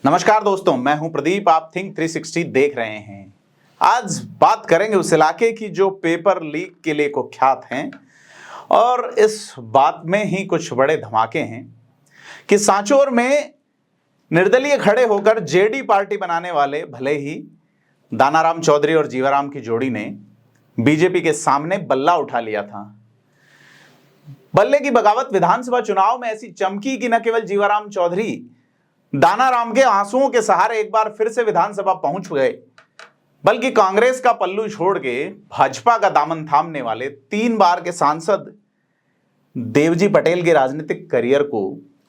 नमस्कार दोस्तों, मैं हूं प्रदीप। आप थिंक 360 देख रहे हैं। आज बात करेंगे उस इलाके की जो पेपर लीक के लिए कुख्यात हैं और इस बात में ही कुछ बड़े धमाके हैं कि सांचौर में निर्दलीय खड़े होकर जेडी पार्टी बनाने वाले भले ही दानाराम चौधरी और जीवाराम की जोड़ी ने बीजेपी के सामने बल्ला उठा लिया था। बल्ले की बगावत विधानसभा चुनाव में ऐसी चमकी कि न केवल जीवाराम चौधरी दानाराम के आंसुओं के सहारे एक बार फिर से विधानसभा पहुंच गए, बल्कि कांग्रेस का पल्लू छोड़ के भाजपा का दामन थामने वाले 3 बार के सांसद देवजी पटेल के राजनीतिक करियर को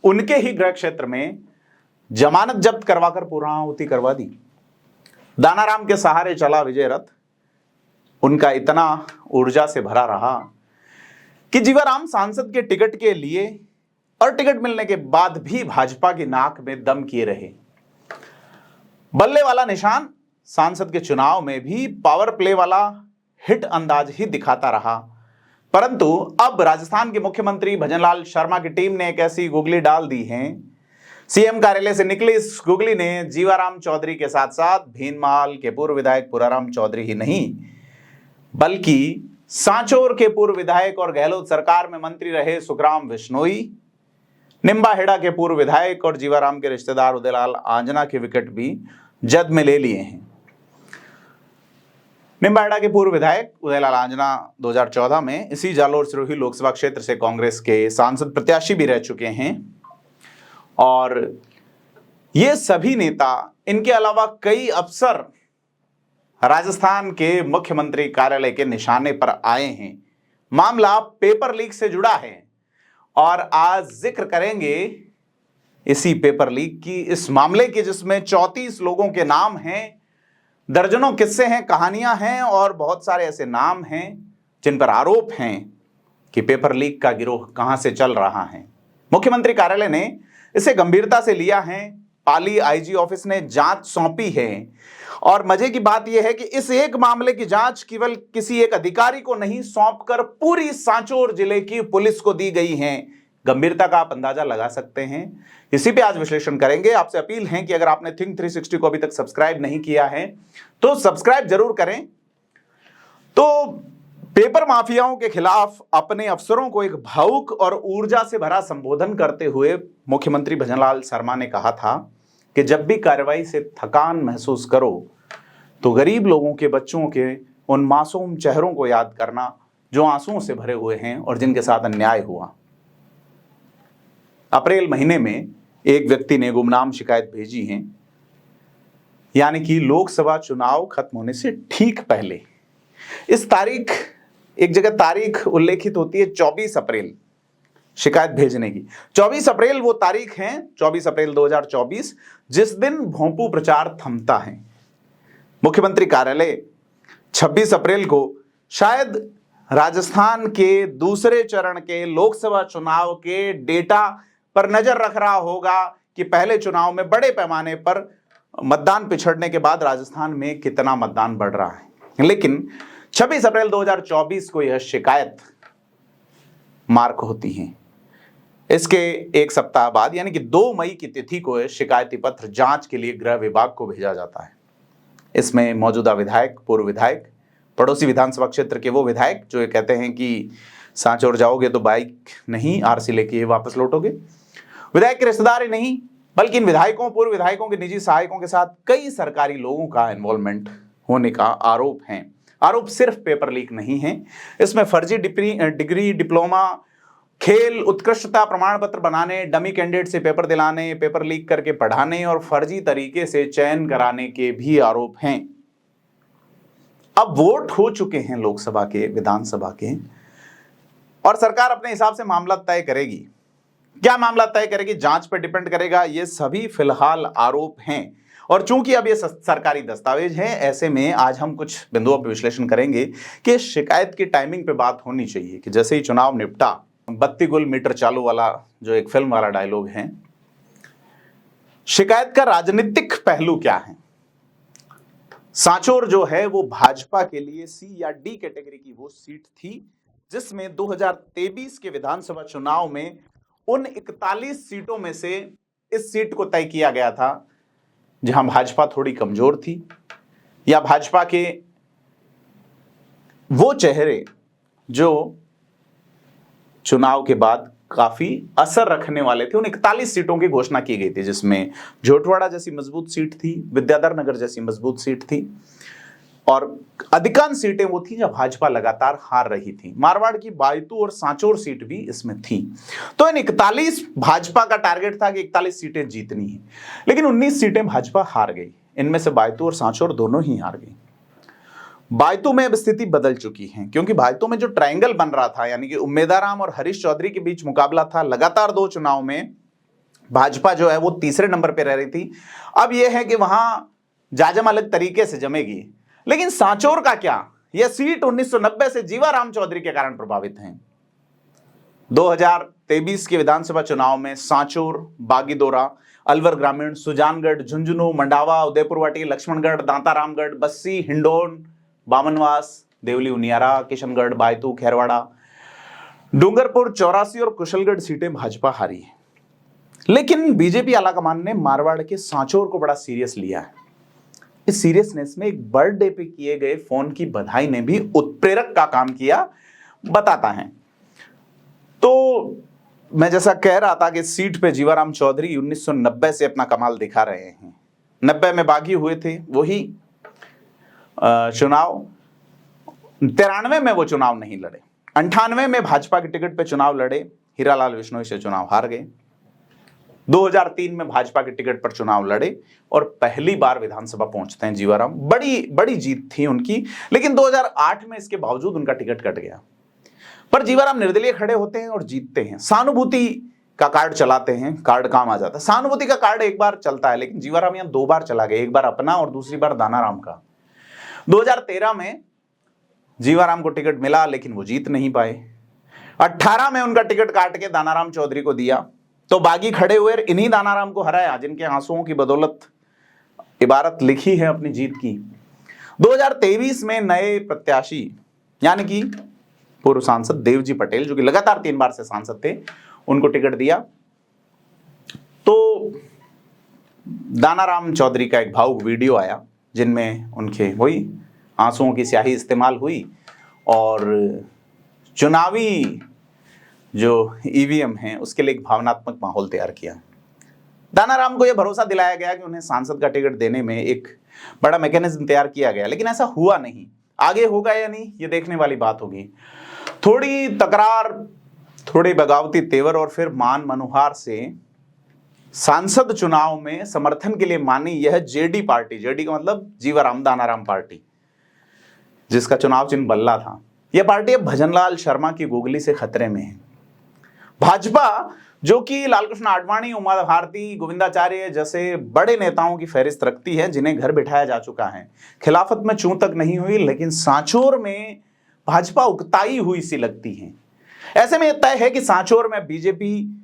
उनके ही गृह क्षेत्र में जमानत जब्त करवाकर पूर्णाहुति करवा दी। दानाराम के सहारे चला विजय रथ उनका इतना ऊर्जा से भरा रहा कि जीवाराम सांसद के टिकट के लिए और टिकट मिलने के बाद भी भाजपा की नाक में दम किए रहे। बल्ले वाला निशान सांसद के चुनाव में भी पावर प्ले वाला हिट अंदाज ही दिखाता रहा, परंतु अब राजस्थान के मुख्यमंत्री भजनलाल शर्मा की टीम ने एक ऐसी गुगली डाल दी है। सीएम कार्यालय से निकली इस गुगली ने जीवाराम चौधरी के साथ साथ भीनमाल के पूर्व विधायक पुराराम चौधरी ही नहीं, बल्कि सांचौर के पूर्व विधायक और गहलोत सरकार में मंत्री रहे सुखराम बिश्नोई, निम्बाहेड़ा के पूर्व विधायक और जीवाराम के रिश्तेदार उदयलाल आंजना के विकेट भी जद में ले लिए हैं। निम्बाहेड़ा के पूर्व विधायक उदयलाल आंजना 2014 में इसी जालोर सिरोही लोकसभा क्षेत्र से कांग्रेस के सांसद प्रत्याशी भी रह चुके हैं और ये सभी नेता, इनके अलावा कई अफसर राजस्थान के मुख्यमंत्री कार्यालय के निशाने पर आए हैं। मामला पेपर लीक से जुड़ा है और आज जिक्र करेंगे इसी पेपर लीक की, इस मामले की जिसमें 34 लोगों के नाम हैं, दर्जनों किस्से हैं, कहानियां हैं और बहुत सारे ऐसे नाम हैं जिन पर आरोप हैं कि पेपर लीक का गिरोह कहां से चल रहा है। मुख्यमंत्री कार्यालय ने इसे गंभीरता से लिया है। पाली आईजी ऑफिस ने जांच सौंपी है और मजे की बात यह है कि इस एक मामले की जांच केवल किसी एक अधिकारी को नहीं सौंपकर पूरी सांचौर जिले की पुलिस को दी गई है। गंभीरता का आप अंदाजा लगा सकते हैं। इसी पे आज विश्लेषण करेंगे। आपसे अपील है कि अगर आपने थिंक 360 को अभी तक सब्सक्राइब नहीं किया है तो सब्सक्राइब जरूर करें। तो पेपर माफियाओं के खिलाफ अपने अफसरों को एक भावुक और ऊर्जा से भरा संबोधन करते हुए मुख्यमंत्री भजनलाल शर्मा ने कहा था कि जब भी कार्रवाई से थकान महसूस करो तो गरीब लोगों के बच्चों के उन मासूम चेहरों को याद करना जो आंसुओं से भरे हुए हैं और जिनके साथ अन्याय हुआ। अप्रैल महीने में एक व्यक्ति ने गुमनाम शिकायत भेजी है, यानी कि लोकसभा चुनाव खत्म होने से ठीक पहले। इस तारीख, एक जगह तारीख उल्लेखित होती है 24 अप्रैल शिकायत भेजने की। 24 अप्रैल वो तारीख है, 24 अप्रैल 2024, जिस दिन भोंपू प्रचार थमता है। मुख्यमंत्री कार्यालय 26 अप्रैल को शायद राजस्थान के दूसरे चरण के लोकसभा चुनाव के डेटा पर नजर रख रहा होगा कि पहले चुनाव में बड़े पैमाने पर मतदान पिछड़ने के बाद राजस्थान में कितना मतदान बढ़ रहा है। लेकिन 26 अप्रैल 2024 को यह शिकायत मार्क होती है। इसके एक सप्ताह बाद यानी कि 2 मई की तिथि को शिकायती पत्र जांच के लिए गृह विभाग को भेजा जाता है। इसमें मौजूदा विधायक, पूर्व विधायक, पड़ोसी विधानसभा क्षेत्र के वो विधायक जो ये कहते हैं कि सांचौर जाओगे तो बाइक नहीं, आरसी लेके वापस लौटोगे, विधायक के रिश्तेदार ही नहीं बल्कि इन विधायकों, पूर्व विधायकों के निजी सहायकों के साथ कई सरकारी लोगों का इन्वॉल्वमेंट होने का आरोप है। आरोप सिर्फ पेपर लीक नहीं है, इसमें फर्जी डिग्री, डिप्लोमा, खेल, उत्कृष्टता प्रमाण पत्र बनाने, डमी कैंडिडेट से पेपर दिलाने, पेपर लीक करके पढ़ाने और फर्जी तरीके से चयन कराने के भी आरोप हैं। अब वोट हो चुके हैं लोकसभा के, विधानसभा के, और सरकार अपने हिसाब से मामला तय करेगी। क्या मामला तय करेगी, जांच पर डिपेंड करेगा। ये सभी फिलहाल आरोप हैं और चूंकि अब ये सरकारी दस्तावेज है, ऐसे में आज हम कुछ बिंदुओं पर विश्लेषण करेंगे कि शिकायत की टाइमिंग पे बात होनी चाहिए कि जैसे ही चुनाव निपटा, बत्ती गुल मीटर चालू वाला जो एक फिल्म वाला डायलॉग है। शिकायत का राजनीतिक पहलू क्या है? सांचौर जो है वो भाजपा के लिए सी या डी कैटेगरी की वो सीट थी जिसमें 2023 के विधानसभा चुनाव में उन 41 सीटों में से इस सीट को तय किया गया था जहां भाजपा थोड़ी कमजोर थी, या भाजपा के वो चेहरे जो चुनाव के बाद काफी असर रखने वाले थे, उन 41 सीटों की घोषणा की गई थी, जिसमें झोटवाड़ा जैसी मजबूत सीट थी, विद्याधर नगर जैसी मजबूत सीट थी, और अधिकांश सीटें वो थी जहां भाजपा लगातार हार रही थी। मारवाड़ की बायतू और सांचौर सीट भी इसमें थी। तो इन 41 भाजपा का टारगेट था कि 41 सीटें जीतनी है, लेकिन 19 सीटें भाजपा हार गई। इनमें से बायतू और सांचौर दोनों ही हार गई। बायतू में अब स्थिति बदल चुकी है, क्योंकि बायतू में जो ट्रायंगल बन रहा था, यानी कि उम्मेदाराम और हरीश चौधरी के बीच मुकाबला था, लगातार 2 चुनाव में भाजपा जो है वो तीसरे नंबर पर रह रही थी। अब यह है कि वहां जाजम अलग तरीके से जमेगी। लेकिन सांचौर का क्या? यह सीट 1990 से जीवाराम चौधरी के कारण प्रभावित है। 2023 के विधानसभा चुनाव में सांचौर, बागीदोरा, अलवर ग्रामीण, सुजानगढ़, झुंझुनू, मंडावा, उदयपुरवाटी, लक्ष्मणगढ़, दांतारामगढ़, बस्सी, हिंडौन, बामनवास, देवली उनियारा, किशनगढ़, बायतू, खैरवाड़ा, डूंगरपुर, चौरासी और कुशलगढ़ सीटें भाजपा हारी है। लेकिन बीजेपी आलाकमान ने मारवाड़ के सांचौर को बड़ा सीरियस लिया है। इस सीरियसनेस में एक बर्थडे पे किए गए फोन की बधाई ने भी उत्प्रेरक का काम किया, बताता है। तो मैं जैसा कह रहा था कि सीट पे जीवाराम चौधरी 1990 से अपना कमाल दिखा रहे हैं। 90 में बागी हुए थे वही चुनाव, 93 में वो चुनाव नहीं लड़े, 98 में भाजपा के टिकट पे चुनाव लड़े, हीरालाल बिश्नोई से चुनाव हार गए। 2003 में भाजपा के टिकट पर चुनाव लड़े और पहली बार विधानसभा पहुंचते हैं जीवाराम। बड़ी जीत थी उनकी, लेकिन 2008 में इसके बावजूद उनका टिकट कट गया। पर जीवाराम निर्दलीय खड़े होते हैं और जीतते हैं। सहानुभूति का कार्ड चलाते हैं, कार्ड काम आ जाता है। सहानुभूति का कार्ड एक बार चलता है, लेकिन जीवाराम यहां 2 बार चला गया, एक बार अपना और दूसरी बार दानाराम का। 2013 में जीवाराम को टिकट मिला, लेकिन वो जीत नहीं पाए। 18 में उनका टिकट काट के दानाराम चौधरी को दिया, तो बागी खड़े हुए इन्हीं दानाराम को हराया, जिनके आंसुओं की बदौलत इबारत लिखी है अपनी जीत की। 2023 में नए प्रत्याशी यानी कि पूर्व सांसद देवजी पटेल, जो कि लगातार 3 बार से सांसद थे, उनको टिकट दिया। तो दानाराम चौधरी का एक भावुक वीडियो आया, जिनमें उनके वही आंसुओं की स्याही इस्तेमाल हुई और चुनावी जो ईवीएम है उसके लिए एक भावनात्मक माहौल तैयार किया। दानाराम को यह भरोसा दिलाया गया कि उन्हें सांसद का टिकट देने में एक बड़ा मैकेनिज्म तैयार किया गया, लेकिन ऐसा हुआ नहीं। आगे होगा या नहीं, ये देखने वाली बात होगी। थोड़ी तकरार, थोड़े बगावती तेवर और फिर मान मनोहार से सांसद चुनाव में समर्थन के लिए मानी यह जेडी पार्टी, जेडी का मतलब जीवाराम दानाराम पार्टी, जिसका चुनाव चिन्ह बल्ला था। यह पार्टी अब भजनलाल शर्मा की गुगली से खतरे में है। भाजपा, जो कि लालकृष्ण आडवाणी, उमा भारती, गोविंदाचार्य जैसे बड़े नेताओं की फहरिस्त रखती है, जिन्हें घर बिठाया जा चुका है, खिलाफत में चूं तक नहीं हुई, लेकिन सांचौर में भाजपा उकताई हुई सी लगती है। ऐसे में यह तय है कि सांचौर में बीजेपी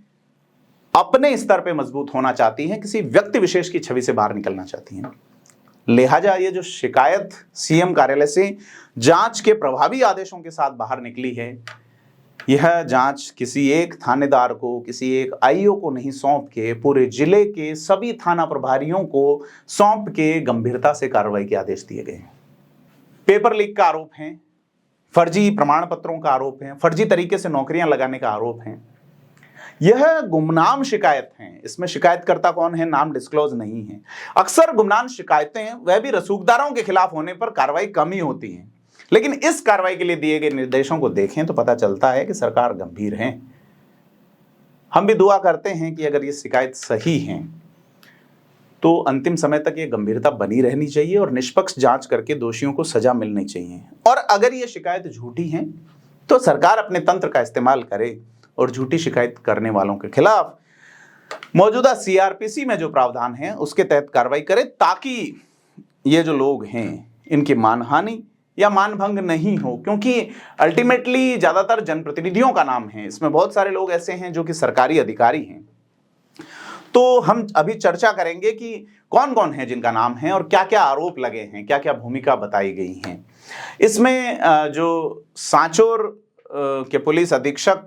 अपने स्तर पे मजबूत होना चाहती है, किसी व्यक्ति विशेष की छवि से बाहर निकलना चाहती है। लिहाजा ये जो शिकायत सीएम कार्यालय से जांच के प्रभावी आदेशों के साथ बाहर निकली है, यह जांच किसी एक थानेदार को, किसी एक आईओ को नहीं सौंप के पूरे जिले के सभी थाना प्रभारियों को सौंप के गंभीरता से कार्रवाई के आदेश दिए गए हैं। पेपर लीक का आरोप है, फर्जी प्रमाण पत्रों का आरोप है, फर्जी तरीके से नौकरियां लगाने का आरोप है। यह गुमनाम शिकायत है। इसमें शिकायतकर्ता कौन है, नाम डिस्क्लोज नहीं है। अक्सर गुमनाम शिकायतें वह भी रसूखदारों के खिलाफ होने पर कार्रवाई कम ही होती है, लेकिन इस कार्रवाई के लिए दिए गए निर्देशों को देखें तो पता चलता है कि सरकार गंभीर है। हम भी दुआ करते हैं कि अगर ये शिकायत सही है तो अंतिम समय तक ये गंभीरता बनी रहनी चाहिए और निष्पक्ष जांच करके दोषियों को सजा मिलनी चाहिए। और अगर ये शिकायत झूठी है तो सरकार अपने तंत्र का इस्तेमाल करे और झूठी शिकायत करने वालों के खिलाफ मौजूदा सीआरपीसी में जो प्रावधान है उसके तहत कार्रवाई करे, ताकि ये जो लोग हैं इनकी मानहानि या मानभंग नहीं हो। क्योंकि अल्टीमेटली ज्यादातर जनप्रतिनिधियों का नाम है, इसमें बहुत सारे लोग ऐसे हैं जो कि सरकारी अधिकारी हैं। तो हम अभी चर्चा करेंगे कि कौन कौन है जिनका नाम है और क्या क्या आरोप लगे हैं, क्या क्या भूमिका बताई गई हैं। इसमें जो सांचौर के पुलिस अधीक्षक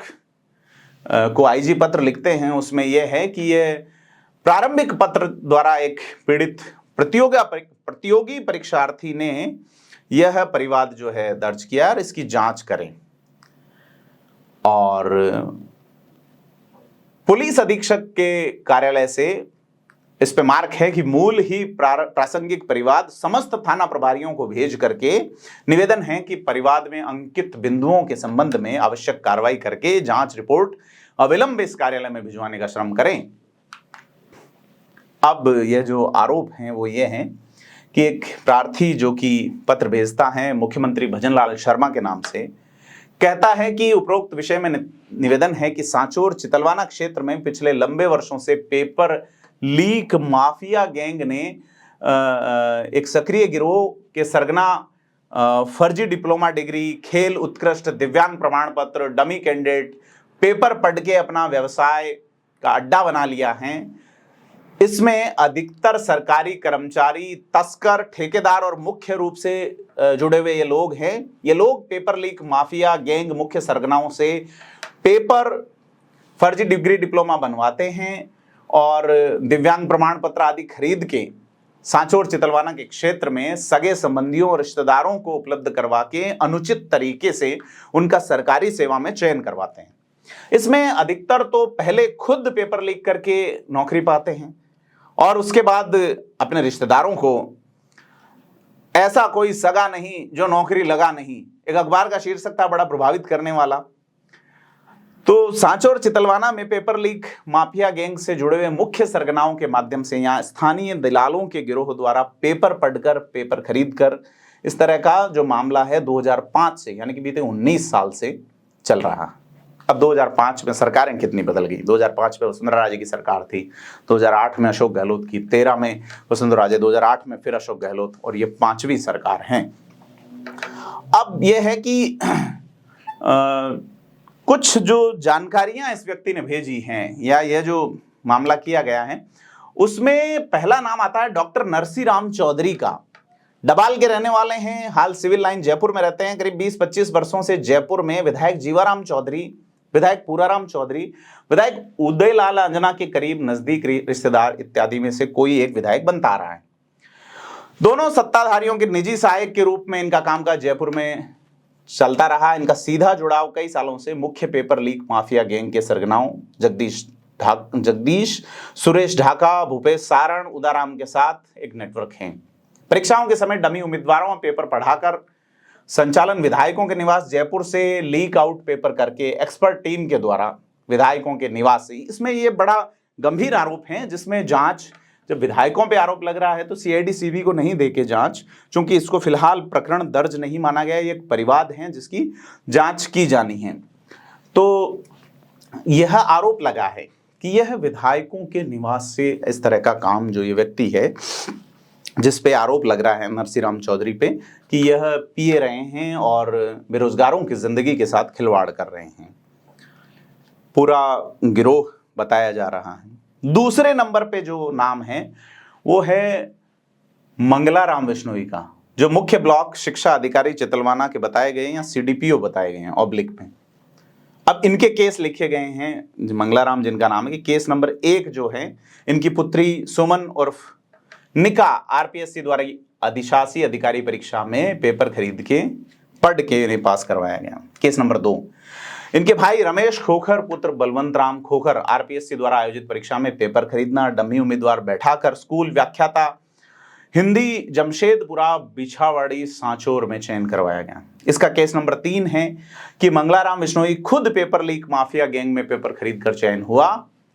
को आईजी पत्र लिखते हैं, उसमें यह है कि ये प्रारंभिक पत्र द्वारा एक पीड़ित प्रतियोगी परीक्षार्थी ने यह परिवाद जो है दर्ज किया और इसकी जांच करें। और पुलिस अधीक्षक के कार्यालय से इस पे मार्क है कि मूल ही प्रासंगिक परिवाद समस्त थाना प्रभारियों को भेज करके निवेदन है कि परिवाद में अंकित बिंदुओं के संबंध में आवश्यक कार्रवाई करके जांच रिपोर्ट अविलंब इस कार्यालय में भिजवाने का श्रम करें। अब यह जो आरोप हैं वो ये हैं कि एक प्रार्थी जो कि पत्र भेजता है मुख्यमंत्री भजनलाल शर्मा के नाम से, कहता है कि उपरोक्त विषय में निवेदन है कि सांचौर चितलवाना क्षेत्र में पिछले लंबे वर्षों से पेपर लीक माफिया गैंग ने एक सक्रिय गिरोह के सरगना फर्जी डिप्लोमा डिग्री, खेल उत्कृष्ट, दिव्यांग प्रमाण पत्र, डमी कैंडिडेट, पेपर पढ़ के अपना व्यवसाय का अड्डा बना लिया है। इसमें अधिकतर सरकारी कर्मचारी, तस्कर, ठेकेदार और मुख्य रूप से जुड़े हुए ये लोग हैं। ये लोग पेपर लीक माफिया गैंग मुख्य सरगनाओं से पेपर फर्जी डिग्री डिप्लोमा बनवाते हैं और दिव्यांग प्रमाण पत्र आदि खरीद के सांचौर चितलवाना के क्षेत्र में सगे संबंधियों और रिश्तेदारों को उपलब्ध करवा के अनुचित तरीके से उनका सरकारी सेवा में चयन करवाते हैं। इसमें अधिकतर तो पहले खुद पेपर लीक करके नौकरी पाते हैं और उसके बाद अपने रिश्तेदारों को, ऐसा कोई सगा नहीं जो नौकरी लगा नहीं, एक अखबार का शीर्षक था बड़ा प्रभावित करने वाला। तो सांचौर चितलवाना में पेपर लीक माफिया गैंग से जुड़े हुए मुख्य सरगनाओं के माध्यम से यहाँ स्थानीय दलालों के गिरोह द्वारा पेपर पढ़कर, पेपर खरीदकर, इस तरह का जो मामला है 2005 से, यानी कि बीते 19 साल से चल रहा। अब 2005 में सरकारें कितनी बदल गई। 2005 में वसुंधरा राजे की सरकार थी, 2008 में अशोक गहलोत की, 13 में वसुंधरा राजे, 2008 में फिर अशोक गहलोत, और ये 5वीं सरकार है। अब यह है कि कुछ जो जानकारियां इस व्यक्ति ने भेजी हैं या यह जो मामला किया गया है उसमें पहला नाम आता है डॉक्टर नरसीराम चौधरी का। डबाल के रहने वाले हैं, हाल सिविल लाइन जयपुर में रहते हैं। करीब 20-25 वर्षों से जयपुर में विधायक जीवाराम चौधरी, विधायक पूराराम चौधरी, विधायक उदयलाल अंजना के करीब नजदीक रिश्तेदार इत्यादि में से कोई एक विधायक बनता आ रहा है। दोनों सत्ताधारियों के निजी सहायक के रूप में इनका कामकाज जयपुर में चलता रहा। इनका सीधा जुड़ाव कई सालों से मुख्य पेपर लीक माफिया गैंग के सरगनाओं जगदीश, सुरेश ढाका, भूपेश सारण, उदाराम के साथ एक नेटवर्क है। परीक्षाओं के समय डमी उम्मीदवारों में पेपर पढ़ाकर संचालन विधायकों के निवास जयपुर से लीक आउट पेपर करके एक्सपर्ट टीम के द्वारा विधायकों के निवास से, इसमें ये बड़ा गंभीर आरोप है जिसमें जांच, जब विधायकों पे आरोप लग रहा है तो सीआईडी सीबी को नहीं देके जांच, क्योंकि इसको फिलहाल प्रकरण दर्ज नहीं माना गया, ये एक परिवाद है जिसकी जांच की जानी है। तो यह आरोप लगा है कि यह विधायकों के निवास से इस तरह का काम, जो ये व्यक्ति है जिस पे आरोप लग रहा है नरसीराम चौधरी पे, कि यह पिए रहे हैं और बेरोजगारों की जिंदगी के साथ खिलवाड़ कर रहे हैं, पूरा गिरोह बताया जा रहा है। दूसरे नंबर पे जो नाम है वो है मंगलाराम बिश्नोई का, जो मुख्य ब्लॉक शिक्षा अधिकारी चितलवाना के बताए गए या सीडीपीओ बताए गए हैं ऑब्लिक में। अब इनके केस लिखे गए हैं, मंगलाराम जिनका नाम है, कि केस नंबर 1 जो है इनकी पुत्री सुमन उर्फ निका आरपीएससी द्वारा अधिशासी अधिकारी परीक्षा में पेपर खरीद के पढ़ के इन्हें पास करवाया गया। केस नंबर 2 इनके भाई रमेश खोखर पुत्र बलवंत राम खोखर आरपीएससी द्वारा आयोजित परीक्षा में पेपर खरीदना, डमी उम्मीदवार बैठाकर स्कूल व्याख्याता हिंदी जमशेदपुरा बिछावाड़ी सांचौर में चयन करवाया गया। इसका केस नंबर 3 है कि मंगलाराम बिश्नोई खुद पेपर लीक माफिया गैंग में पेपर खरीद कर चयन हुआ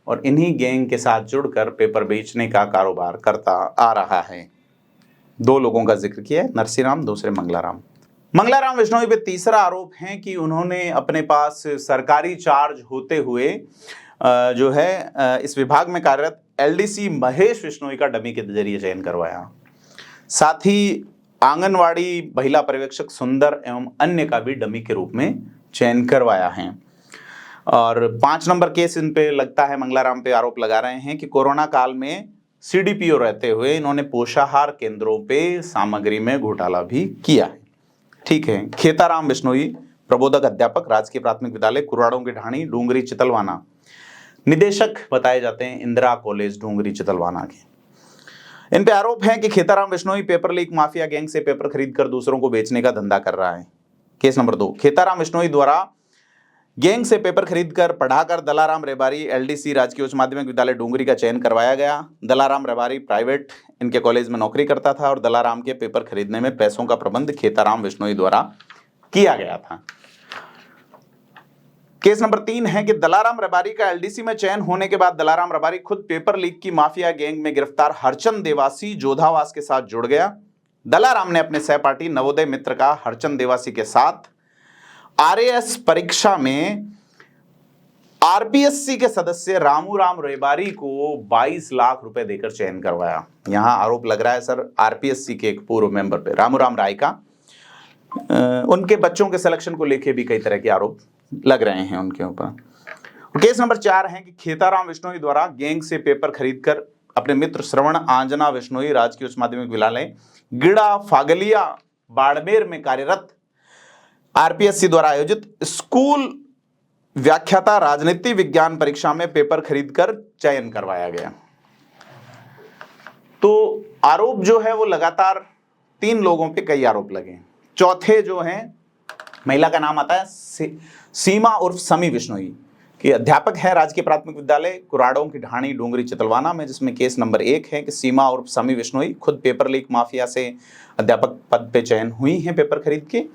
और इन्हीं गैंग के साथ जुड़कर पेपर बेचने का कारोबार करता आ रहा है। 2 लोगों का जिक्र किया है, नरसीराम, दूसरे मंगलाराम। मंगलाराम बिश्नोई पे तीसरा आरोप है कि उन्होंने अपने पास सरकारी चार्ज होते हुए जो है इस विभाग में कार्यरत एलडीसी महेश बिश्नोई का डमी के जरिए चयन करवाया। साथ ही आंगनवाड़ी महिला पर्यवेक्षक सुंदर एवं अन्य का भी डमी के रूप में चयन करवाया है। और 5 नंबर केस इन पे लगता है, मंगलाराम पे आरोप लगा रहे हैं कि कोरोना काल में सीडीपीओ रहते हुए इन्होंने पोषाहार केंद्रों पे सामग्री में घोटाला भी किया है। ठीक है। खेताराम बिश्नोई प्रबोधक अध्यापक, राजकीय प्राथमिक विद्यालय कुराड़ों की ढाणी, डूंगरी, चितलवाना, निदेशक बताए जाते हैं इंदिरा कॉलेज डूंगरी चितलवाना के। इन पे आरोप है कि Khetaram Bishnoi paper leak mafia gang से पेपर खरीदकर दूसरों को बेचने का धंधा कर रहा है। केस नंबर 2, खेताराम विश्नोई द्वारा गैंग से पेपर खरीदकर पढ़ाकर दलाराम रेबारी एलडीसी राजकीय उच्च माध्यमिक विद्यालय डूंगरी का चयन करवाया गया। दलाराम रेबारी प्राइवेट इनके कॉलेज में नौकरी करता था और दलाराम के पेपर खरीदने में पैसों का प्रबंध खेताराम विश्नोई द्वारा किया गया था। केस नंबर 3 है कि दलाराम रेबारी का एलडीसी में चयन होने के बाद दलाराम रेबारी खुद पेपर लीक की माफिया गैंग में गिरफ्तार हरचंद देवासी जोधावास के साथ जुड़ गया। दलाराम ने अपने सहपाठी नवोदय मित्र का हरचंद देवासी के साथ आरएएस परीक्षा में आरपीएससी के सदस्य रामूराम रेबारी को 22 लाख रुपए देकर चयन करवाया। यहां आरोप लग रहा है सर आरपीएससी के एक पूर्व मेंबर पे रामूराम राय का। उनके बच्चों के सिलेक्शन को लेकर भी कई तरह के आरोप लग रहे हैं उनके ऊपर। केस नंबर 4 है कि खेताराम विश्नोई द्वारा गैंग से पेपर खरीदकर अपने मित्र श्रवण आंजना विश्नोई राजकीय उच्च माध्यमिक विद्यालय गिड़ा फागलिया बाड़मेर में कार्यरत आरपीएससी द्वारा आयोजित स्कूल व्याख्याता राजनीति विज्ञान परीक्षा में पेपर खरीदकर चयन करवाया गया। तो आरोप जो है वो लगातार 3 लोगों पे कई आरोप लगे। चौथे जो हैं महिला का नाम आता है सीमा उर्फ समी विश्नोई की अध्यापक है राजकीय प्राथमिक विद्यालय कुराड़ों की ढाणी डूंगरी चितलवाना में, जिसमें केस नंबर 1 है कि सीमा उर्फ समी विश्नोई खुद पेपर लीक माफिया से अध्यापक पद पे चयन हुई हैं पेपर खरीद के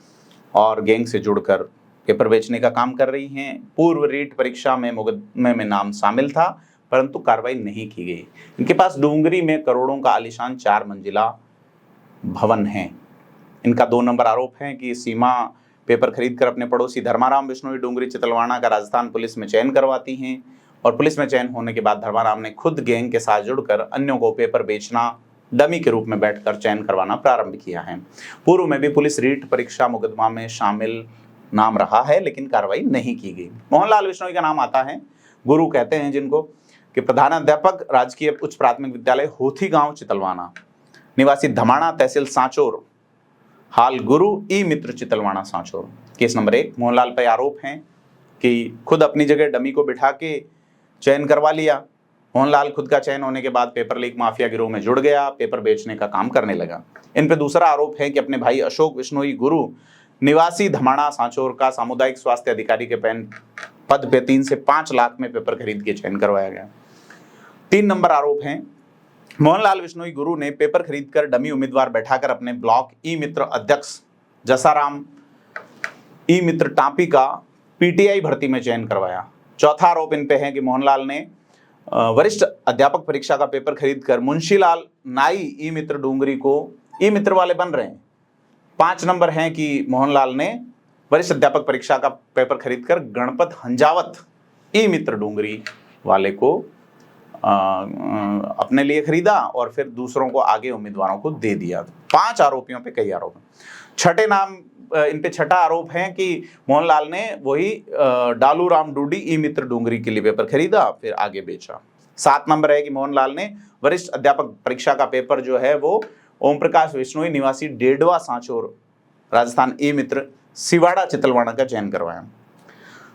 और गैंग से जुड़कर पेपर बेचने का काम कर रही हैं। पूर्व रीट परीक्षा में मुकदमे में नाम शामिल था परंतु कार्रवाई नहीं की गई। इनके पास डूंगरी में करोड़ों का आलीशान 4 मंजिला भवन है। इनका 2 नंबर आरोप है कि सीमा पेपर खरीदकर अपने पड़ोसी धर्माराम विश्नोई डूंगरी चितलवाना का राजस्थान पुलिस में चयन करवाती हैं और पुलिस में चयन होने के बाद धर्माराम ने खुद गैंग के साथ जुड़कर अन्यों को पेपर बेचना डमी के रूप में बैठकर चयन करवाना प्रारंभ किया है। पूर्व में भी पुलिस रीट परीक्षा मुकदमा में शामिल नाम रहा है लेकिन कार्रवाई नहीं की गई। मोहनलाल विश्नोई का नाम आता है, गुरु कहते हैं जिनको, कि प्रधानाध्यापक राजकीय उच्च प्राथमिक विद्यालय होथी गांव चितलवाना, निवासी धमाणा तहसील सांचोर, हाल गुरु ई मित्र चितलवाना सांचोर। केस नंबर 1, मोहनलाल पर आरोप हैं कि खुद अपनी जगह डमी को बिठा के चयन करवा लिया। मोहनलाल खुद का चयन होने के बाद पेपर लीक माफिया गिरोह में जुड़ गया, पेपर बेचने का काम करने लगा। इन पे दूसरा आरोप है कि अपने भाई अशोक विश्नोई गुरु निवासी धमाणा सांचोर का सामुदायिक स्वास्थ्य अधिकारी के पद पे 3 से 5 लाख में पेपर खरीद के चयन करवाया गया। 3 नंबर आरोप हैं मोहनलाल विश्नोई गुरु ने पेपर खरीदकर डमी उम्मीदवार बैठाकर अपने ब्लॉक ई मित्र अध्यक्ष जसाराम ई मित्र टांपी का पीटीआई भर्ती में चयन करवाया। चौथा आरोप इन पे है कि मोहनलाल ने वरिष्ठ अध्यापक परीक्षा का पेपर खरीदकर मुंशीलाल नाई ई मित्र डूंगरी को ई मित्र वाले बन रहे हैं। 5 नंबर है कि मोहनलाल ने वरिष्ठ अध्यापक परीक्षा का पेपर खरीदकर गणपत हंजावत ई मित्र डूंगरी वाले को अपने लिए खरीदा और फिर दूसरों को आगे उम्मीदवारों को दे दिया। 5 आरोपियों पे कई आरोप हैं। छठे नाम इन पे छठा आरोप है कि मोहनलाल ने वही डालू राम डूडी ई मित्र डूंगरी के लिए पेपर खरीदा फिर आगे बेचा। 7 नंबर है कि मोहनलाल ने वरिष्ठ अध्यापक परीक्षा का पेपर जो है वो ओम प्रकाश विश्नोई निवासी डेडवा सांचोर राजस्थान ई मित्र सिवाड़ा चितलवाना का चयन करवाया।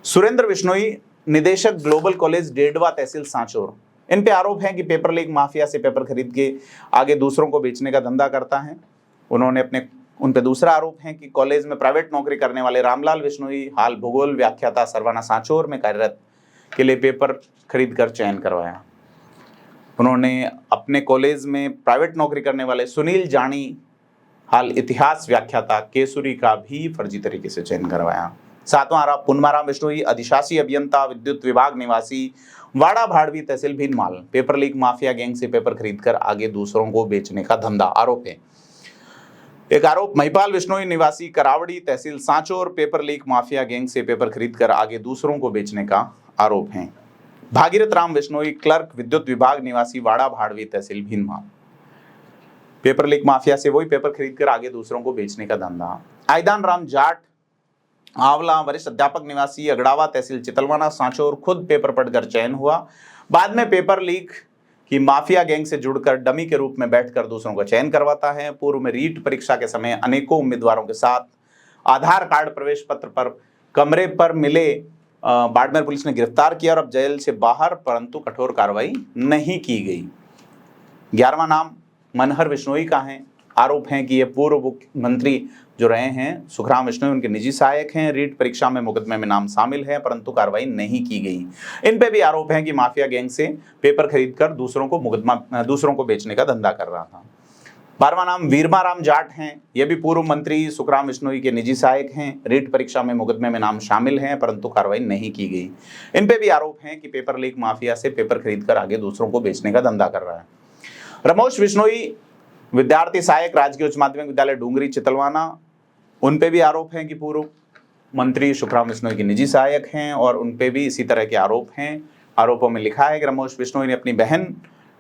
सुरेंद्र विश्नोई निदेशक ग्लोबल कॉलेज डेडवा तहसील सांचोर, इन पे आरोप है कि पेपर लीक माफिया से पेपर खरीद के आगे दूसरों को बेचने का धंधा करता है। उन पे दूसरा आरोप है कि कॉलेज में प्राइवेट नौकरी करने वाले रामलाल विश्नोई हाल भूगोल व्याख्याता सरवाना सांचोर में कार्यरत के लिए पेपर खरीद कर चयन करवाया। उन्होंने अपने कॉलेज में प्राइवेट नौकरी करने वाले सुनील जानी हाल इतिहास व्याख्याता केसुरी का भी फर्जी तरीके से चयन करवाया। 7वां आरोप पुनमाराम विश्नोई अधिशासी अभियंता विद्युत विभाग निवासी वाड़ा भाड़वी तहसील Bhinmal paper leak mafia gang से पेपर खरीदकर आगे दूसरों को बेचने का धंधा आरोप है। एक आरोप महिपाल विश्नोई निवासी करावड़ी तहसील Sanchore paper leak mafia gang से पेपर खरीदकर आगे दूसरों को बेचने का आरोप है। भागीरथ राम विश्नोई क्लर्क विद्युत विभाग निवासी वाड़ा भाड़वी तहसील भीनमाल पेपर लीक माफिया से वही पेपर खरीदकर आगे दूसरों को बेचने का धंधा। आयदान राम जाट आंवला वरिष्ठ अध्यापक निवासी अगड़ावा तहसील चितलवाना सांचोर खुद पेपर पढ़कर चयन हुआ, बाद में पेपर लीक की माफिया गैंग से जुड़कर डमी के रूप में बैठकर दूसरों का चयन करवाता है। पूर्व में रीट परीक्षा के समय अनेकों उम्मीदवारों के साथ आधार कार्ड प्रवेश पत्र पर कमरे पर मिले बाड़मेर पुलिस ने गिरफ्तार किया और अब जेल से बाहर, परंतु कठोर कार्रवाई नहीं की गई। 11वां नाम मनहर बिश्नोई का है। आरोप है कि ये पूर्व मुख्यमंत्री जो रहे हैं सुखराम बिश्नोई, उनके निजी सहायक हैं। रीट परीक्षा में मुकदमे में नाम शामिल है, परंतु कार्रवाई नहीं की गई। इन पे भी आरोप है कि माफिया गैंग से पेपर खरीदकर दूसरों को बेचने का धंधा कर रहा था। 12वां नाम वीरमाराम जाट हैं। ये भी पूर्व मंत्री सुखराम बिश्नोई के निजी सहायक हैं। रीट परीक्षा में मुकदमे में नाम शामिल हैं, परंतु कार्रवाई नहीं की गई। इन पे भी आरोप है कि पेपर लीक माफिया से पेपर खरीदकर आगे दूसरों को बेचने का धंधा कर रहा है। रमोश बिश्नोई विद्यार्थी सहायक, राजकीय उच्च माध्यमिक विद्यालय डूंगरी चितलवाना, उन पे भी आरोप है कि पूर्व मंत्री सुखराम बिश्नोई के निजी सहायक हैं और उन पे भी इसी तरह के आरोप हैं। आरोपों में लिखा है कि रमोश बिश्नोई ने अपनी बहन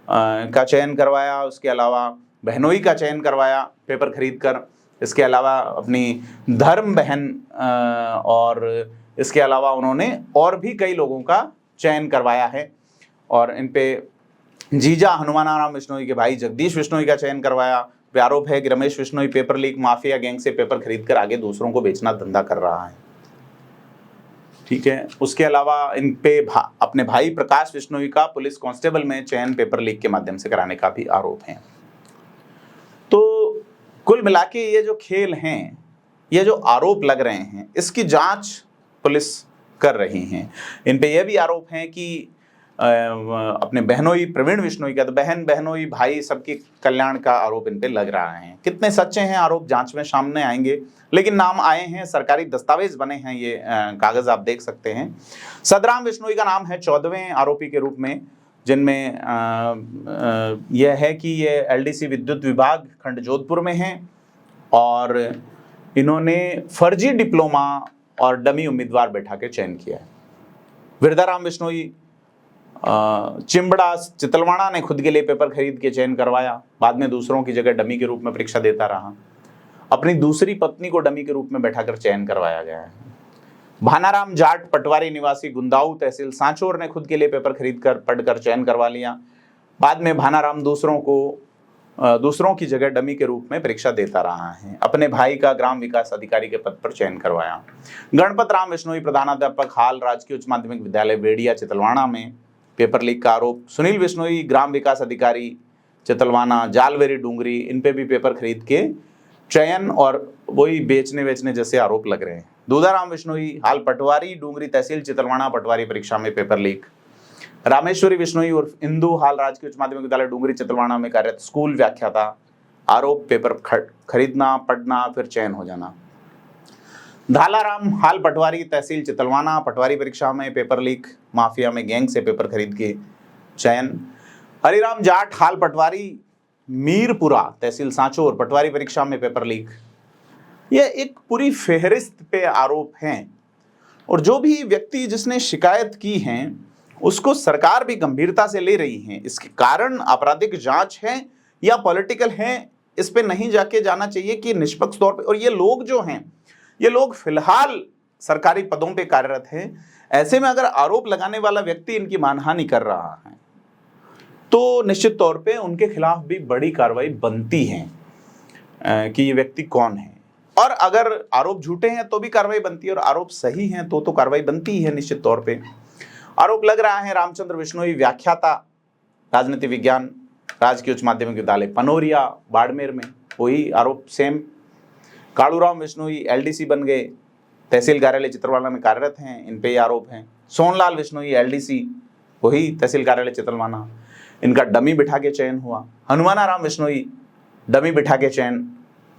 का चयन करवाया, उसके अलावा बहनोई का चयन करवाया पेपर खरीद कर, इसके अलावा अपनी धर्म बहन और इसके अलावा उन्होंने और भी कई लोगों का चयन करवाया है। और इन पे जीजा हनुमानाराम बिश्नोई के भाई जगदीश बिश्नोई का चयन करवाया। आरोप है कि Ramesh Bishnoi paper leak mafia gang से पेपर खरीदकर आगे दूसरों को बेचना धंधा कर रहा है। ठीक है। उसके अलावा इन पे अपने भाई प्रकाश बिश्नोई का पुलिस कांस्टेबल में चयन पेपर लीक के माध्यम से कराने का भी आरोप है। तो कुल मिला के ये जो खेल हैं, ये जो आरोप लग रहे हैं, इसकी जांच पुलिस कर रही है। इन पे यह भी आरोप है कि अपने बहनोई प्रवीण बिश्नोई का, तो बहन बहनोई भाई सबके कल्याण का आरोप इन पे लग रहा है। कितने सच्चे हैं आरोप जांच में सामने आएंगे, लेकिन नाम आए हैं, सरकारी दस्तावेज बने हैं, ये कागज आप देख सकते हैं। सदराम बिश्नोई का नाम है 14वें आरोपी के रूप में, जिनमें यह है कि ये एलडीसी विद्युत विभाग खंड जोधपुर में हैं और इन्होंने फर्जी डिप्लोमा और डमी उम्मीदवार बैठा के चयन किया है। विरदाराम बिश्नोई चिंबड़ा चितलवाड़ा ने खुद के लिए पेपर खरीद के चयन करवाया, बाद में दूसरों की जगह डमी के रूप में परीक्षा देता रहा। अपनी दूसरी पत्नी को डमी के रूप में बैठाकर चयन करवाया गया है। भानाराम जाट पटवारी निवासी गुंदाऊ तहसील सांचौर ने खुद के लिए पेपर खरीद कर पढ़कर चयन करवा लिया। बाद में भानाराम दूसरों की जगह डमी के रूप में परीक्षा देता रहा है। अपने भाई का ग्राम विकास अधिकारी के पद पर चयन करवाया। गणपत राम बिश्नोई प्रधानाध्यापक, हाल राजकीय उच्च माध्यमिक विद्यालय बेड़िया चितलवाड़ा में पेपर लीक का आरोप। सुनील बिश्नोई ग्राम विकास अधिकारी चितलवाना, जालवेरी डूंगरी, इन पे भी पेपर खरीद के चयन और वही बेचने जैसे आरोप लग रहे हैं। दूधाराम बिश्नोई हाल पटवारी डूंगरी तहसील चितलवाड़ा पटवारी परीक्षा में पेपर लीक। रामेश्वरी बिश्नोई उर्फ इंदू हाल राजकीय उच्च माध्यमिक विद्यालय डूंगरी चितलवाड़ा में कार्यरत स्कूल व्याख्याता, आरोप पेपर खरीदना, पढ़ना, फिर चयन हो जाना। धालाराम हाल पटवारी तहसील चितलवाना पटवारी परीक्षा में पेपर लीक, माफिया में गैंग से पेपर खरीद के चयन। हरिराम जाट हाल पटवारी मीरपुरा तहसील सांचौर पटवारी परीक्षा में पेपर लीक। यह एक पूरी फेहरिस्त पे आरोप हैं और जो भी व्यक्ति जिसने शिकायत की है उसको सरकार भी गंभीरता से ले रही है। इसके कारण आपराधिक जांच है या पॉलिटिकल है, इस पे नहीं जाके जाना चाहिए कि निष्पक्ष तौर पे। और ये लोग जो हैं, ये लोग फिलहाल सरकारी पदों पे कार्यरत हैं। ऐसे में अगर आरोप लगाने वाला व्यक्ति इनकी मानहानि कर रहा है तो निश्चित तौर पे उनके खिलाफ भी बड़ी कार्रवाई बनती है कि ये व्यक्ति कौन है। और अगर आरोप झूठे हैं तो भी कार्रवाई बनती है और आरोप सही हैं तो कार्रवाई बनती है निश्चित तौर पे। आरोप लग रहा है रामचंद्र बिश्नोई व्याख्याता, राजनीति विज्ञान, राजकीय उच्च माध्यमिक विद्यालय पनोरिया बाड़मेर में, वही आरोप सेम। कालूराम बिश्नोई एलडीसी बन गए, तहसील कार्यालय चितलवाड़ा में कार्यरत हैं, इन पे आरोप हैं। सोनलाल बिश्नोई एलडीसी, वही तहसील कार्यालय चितलवाड़ा, इनका डमी बिठा के चयन हुआ। हनुमानाराम बिश्नोई डमी बिठा के चयन,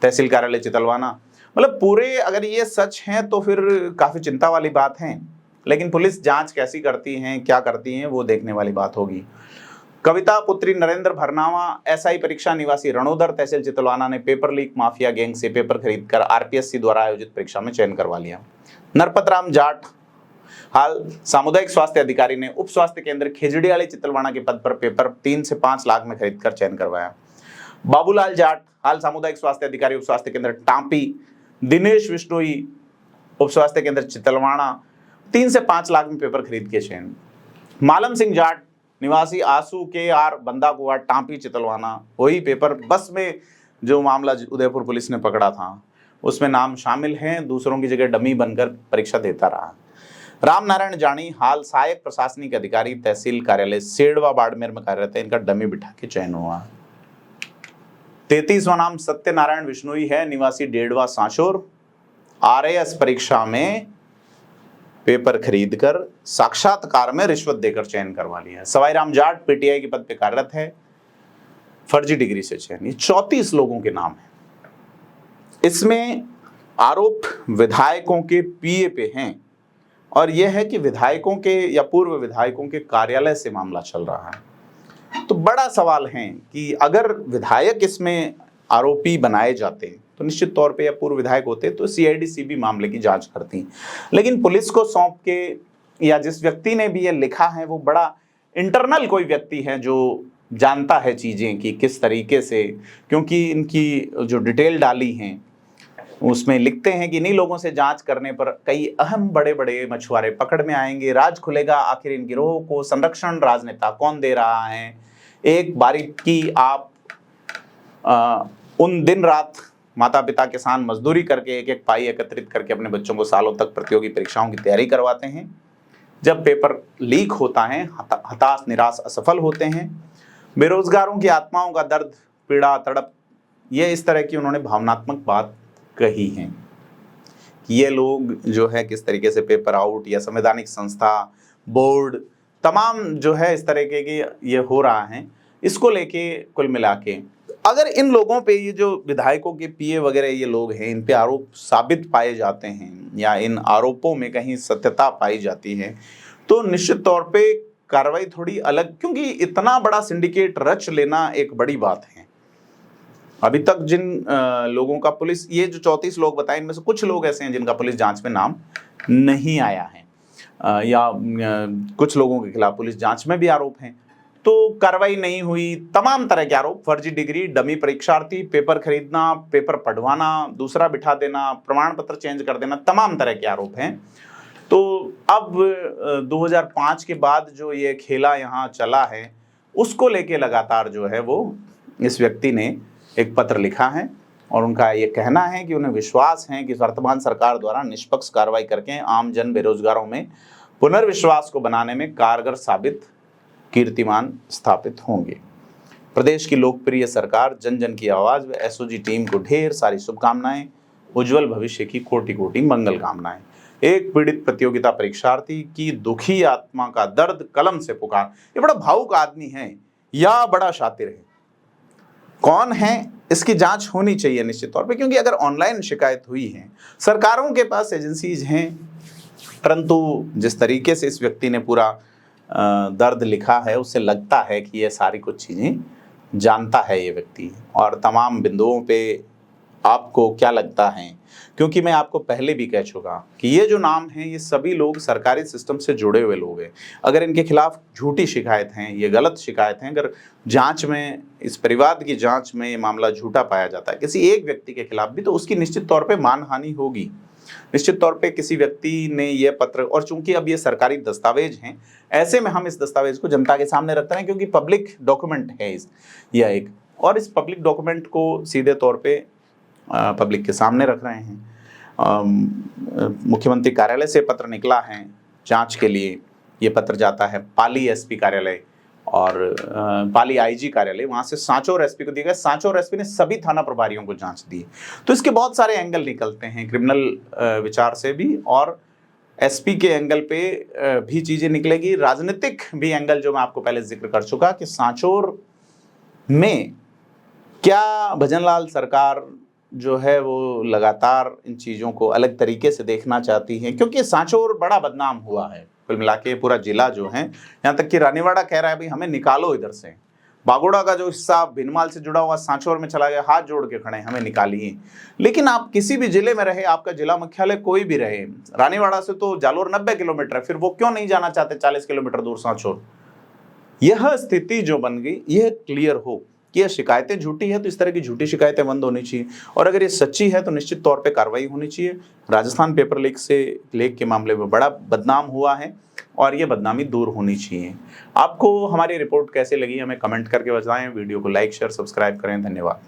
तहसील कार्यालय चितलवाड़ा। मतलब पूरे अगर ये सच हैं तो फिर काफी चिंता वाली बात है, लेकिन पुलिस जांच कैसी करती है, क्या करती है, वो देखने वाली बात होगी। कविता पुत्री नरेंद्र भरनावा एसआई परीक्षा निवासी रणोदर तहसील चितलवाड़ा ने पेपर लीक माफिया गैंग से पेपर खरीदकर आरपीएससी द्वारा आयोजित परीक्षा में चयन करवा लिया। नरपतराम जाट हाल सामुदायिक स्वास्थ्य अधिकारी ने उप स्वास्थ्य केंद्र खेजड़ियाली चितलवाड़ा के पद पर पेपर 3 से 5 लाख में खरीदकर चयन करवाया। बाबूलाल जाट हाल सामुदायिक स्वास्थ्य अधिकारी उप स्वास्थ्य केंद्र टांपी। दिनेश बिश्नोई उप स्वास्थ्य केंद्र चितलवाड़ा 3 से 5 लाख में पेपर खरीद के चयन। मालम सिंह जाट निवासी आसू के आर बंदा कुआ टांपी चितलवाड़ा, वही पेपर बस में जो मामला उदयपुर पुलिस ने पकड़ा था उसमें नाम शामिल हैं, दूसरों की जगह डमी बनकर परीक्षा देता रहा। रामनारायण जानी हाल सहायक प्रशासनिक अधिकारी तहसील कार्यालय सेड़वा बाड़मेर में कार्यरत है, इनका डमी बिठा के चयन हुआ। 33वां नाम सत्यनारायण विश्नोई है, निवासी डेढ़वा सांचौर। RAS परीक्षा में पेपर खरीदकर साक्षात्कार में रिश्वत देकर चयन करवा लिया है। सवाईराम जाट PTI के पद पे कार्यरत है, फर्जी डिग्री से चयन। ये 34 लोगों के नाम हैं। इसमें आरोप विधायकों के PA पे हैं और यह है कि विधायकों के या पूर्व विधायकों के कार्यालय से मामला चल रहा है। तो बड़ा सवाल है कि अगर विधायक इसमें आरोपी बनाए जाते तो निश्चित तौर पे या पूर्व विधायक होते तो CID CB मामले की जांच करती, लेकिन पुलिस को सौंप के या जिस व्यक्ति ने भी ये लिखा है वो बड़ा इंटरनल कोई व्यक्ति है जो जानता है चीज़ें कि किस तरीके से, क्योंकि इनकी जो डिटेल डाली हैं उसमें लिखते हैं कि इन्हीं लोगों से जांच करने पर कई अहम बड़े बड़े मछुआरे पकड़ में आएंगे, राज खुलेगा आखिर इन गिरोह को संरक्षण राजनेता कौन दे रहा है। एक बारीकी आप उन दिन रात माता पिता किसान मजदूरी करके एक एक पाई एकत्रित करके अपने बच्चों को सालों तक प्रतियोगी परीक्षाओं की तैयारी करवाते हैं। जब पेपर लीक होता है हताश निराश असफल होते हैं। बेरोजगारों की आत्माओं का दर्द पीड़ा तड़प, ये इस तरह की उन्होंने भावनात्मक बात कही है कि ये लोग जो है किस तरीके से पेपर आउट या संवैधानिक संस्था बोर्ड तमाम जो है इस तरीके की ये हो रहा है। इसको लेके कुल मिला के अगर इन लोगों पे ये जो विधायकों के PA वगैरह ये लोग हैं इन पे आरोप साबित पाए जाते हैं या इन आरोपों में कहीं सत्यता पाई जाती है तो निश्चित तौर पे कार्रवाई थोड़ी अलग, क्योंकि इतना बड़ा सिंडिकेट रच लेना एक बड़ी बात है। अभी तक जिन लोगों का पुलिस, ये जो 34 लोग बताए इनमें से कुछ लोग ऐसे हैं जिनका पुलिस जांच में नाम नहीं आया है या कुछ लोगों के खिलाफ पुलिस जांच में भी आरोप हैं तो कार्रवाई नहीं हुई। तमाम तरह के आरोप, फर्जी डिग्री, डमी परीक्षार्थी, पेपर खरीदना, पेपर पढ़वाना, दूसरा बिठा देना, प्रमाण पत्र चेंज कर देना, तमाम तरह के आरोप हैं। तो अब 2005 के बाद जो ये खेला यहाँ चला है उसको लेके लगातार जो है वो इस व्यक्ति ने एक पत्र लिखा है और उनका ये कहना है कि उन्हें विश्वास है कि वर्तमान सरकार द्वारा निष्पक्ष कार्रवाई करके आम जन बेरोजगारों में पुनर्विश्वास को बनाने में कारगर साबित कीर्तिमान स्थापित होंगे। प्रदेश की लोकप्रिय सरकार, जन जन की आवाज व SOG टीम को ढेर सारी शुभकामनाएं, उज्जवल भविष्य की कोटि कोटि मंगल कामनाएं। एक पीड़ित प्रतियोगिता परीक्षार्थी की दुखी आत्मा का दर्द कलम से पुकार। ये बड़ा भावुक आदमी है या बड़ा शातिर है, कौन है इसकी जांच होनी चाहिए निश्चित तौर पे, क्योंकि अगर ऑनलाइन शिकायत हुई है, सरकारों के पास एजेंसीज हैं, परंतु जिस तरीके से इस व्यक्ति ने पूरा दर्द लिखा है उससे लगता है कि ये सारी कुछ चीज़ें जानता है ये व्यक्ति। और तमाम बिंदुओं पे आपको क्या लगता है, क्योंकि मैं आपको पहले भी कह चुका कि ये जो नाम हैं ये सभी लोग सरकारी सिस्टम से जुड़े हुए लोग हैं। अगर इनके खिलाफ झूठी शिकायत हैं, ये गलत शिकायत हैं, अगर जांच में इस परिवाद की जांच में ये मामला झूठा पाया जाता है किसी एक व्यक्ति के खिलाफ भी, तो उसकी निश्चित तौर पे मानहानि होगी। निश्चित तौर पे किसी व्यक्ति ने ये पत्र, और चूंकि अब ये सरकारी दस्तावेज हैं, ऐसे में हम इस दस्तावेज को जनता के सामने रखते हैं क्योंकि पब्लिक डॉक्यूमेंट है यह एक, और इस पब्लिक डॉक्यूमेंट को सीधे तौर पे पब्लिक के सामने रख रहे हैं। मुख्यमंत्री कार्यालय से पत्र निकला है जांच के लिए। ये पत्र जाता है पाली SP कार्यालय और पाली IG कार्यालय, वहाँ से सांचौर SP को दिया गया। सांचौर SP ने सभी थाना प्रभारियों को जांच दी। तो इसके बहुत सारे एंगल निकलते हैं, क्रिमिनल विचार से भी और SP के एंगल पे भी चीज़ें निकलेगी, राजनीतिक भी एंगल जो मैं आपको पहले जिक्र कर चुका कि सांचौर में क्या भजनलाल सरकार जो है वो लगातार इन चीज़ों को अलग तरीके से देखना चाहती है, क्योंकि सांचौर बड़ा बदनाम हुआ है। कुल मिला के पूरा जिला जो है, यहाँ तक कि रानीवाड़ा कह रहा है भाई हमें निकालो इधर से, बागोड़ा का जो हिस्सा भिनमाल से जुड़ा हुआ सांचौर में चला गया, हाथ जोड़ के खड़े हमें निकालिए। लेकिन आप किसी भी जिले में रहे, आपका जिला मुख्यालय कोई भी रहे, रानीवाड़ा से तो जालोर 90 किलोमीटर है, फिर वो क्यों नहीं जाना चाहते 40 किलोमीटर दूर सांचौर। यह स्थिति जो बन गई, यह क्लियर हो कि यह शिकायतें झूठी है तो इस तरह की झूठी शिकायतें बंद होनी चाहिए, और अगर ये सच्ची है तो निश्चित तौर पे कार्रवाई होनी चाहिए। राजस्थान पेपर लीक के मामले में बड़ा बदनाम हुआ है और ये बदनामी दूर होनी चाहिए। आपको हमारी रिपोर्ट कैसे लगी हमें कमेंट करके बताएं। वीडियो को लाइक शेयर सब्सक्राइब करें। धन्यवाद।